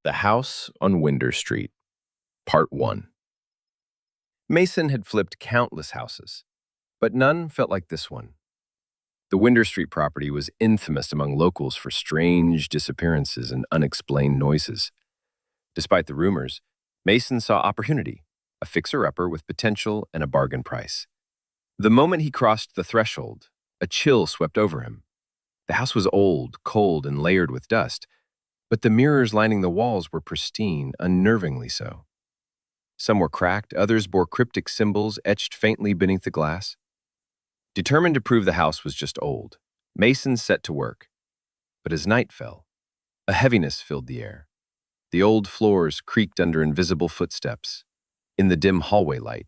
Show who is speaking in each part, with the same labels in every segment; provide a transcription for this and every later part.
Speaker 1: The House on Winder Street, Part 1. Mason had flipped countless houses, but none felt like this one. The Winder Street property was infamous among locals for strange disappearances and unexplained noises. Despite the rumors, Mason saw opportunity, a fixer-upper with potential and a bargain price. The moment he crossed the threshold, a chill swept over him. The house was old, cold, and layered with dust, but the mirrors lining the walls were pristine, unnervingly so. Some were cracked, others bore cryptic symbols etched faintly beneath the glass. Determined to prove the house was just old, Mason set to work. But as night fell, a heaviness filled the air. The old floors creaked under invisible footsteps. In the dim hallway light,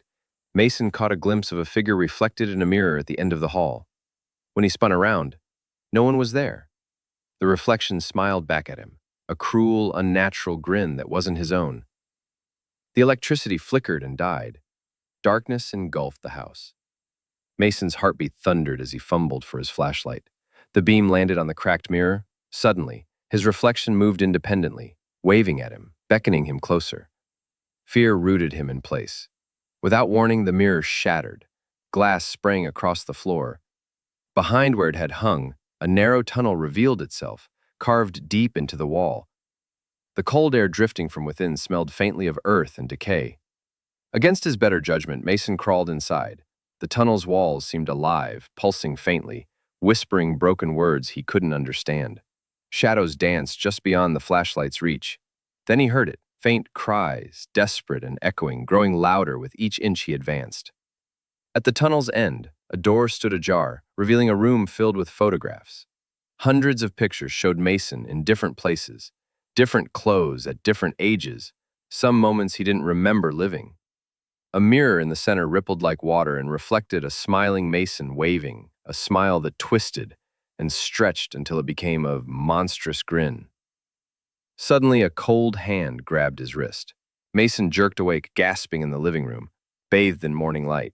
Speaker 1: Mason caught a glimpse of a figure reflected in a mirror at the end of the hall. When he spun around, no one was there. The reflection smiled back at him, a cruel, unnatural grin that wasn't his own. The electricity flickered and died. Darkness engulfed the house. Mason's heartbeat thundered as he fumbled for his flashlight. The beam landed on the cracked mirror. Suddenly, his reflection moved independently, waving at him, beckoning him closer. Fear rooted him in place. Without warning, the mirror shattered. Glass sprang across the floor. Behind where it had hung, a narrow tunnel revealed itself, carved deep into the wall. The cold air drifting from within smelled faintly of earth and decay. Against his better judgment, Mason crawled inside. The tunnel's walls seemed alive, pulsing faintly, whispering broken words he couldn't understand. Shadows danced just beyond the flashlight's reach. Then he heard it, faint cries, desperate and echoing, growing louder with each inch he advanced. At the tunnel's end, a door stood ajar, revealing a room filled with photographs. Hundreds of pictures showed Mason in different places, different clothes at different ages, some moments he didn't remember living. A mirror in the center rippled like water and reflected a smiling Mason waving, a smile that twisted and stretched until it became a monstrous grin. Suddenly, a cold hand grabbed his wrist. Mason jerked awake, gasping in the living room, bathed in morning light.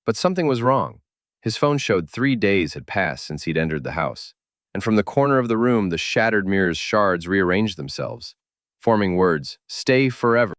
Speaker 1: But something was wrong. His phone showed 3 days had passed since he'd entered the house, and from the corner of the room, the shattered mirror's shards rearranged themselves, forming words, "Stay forever."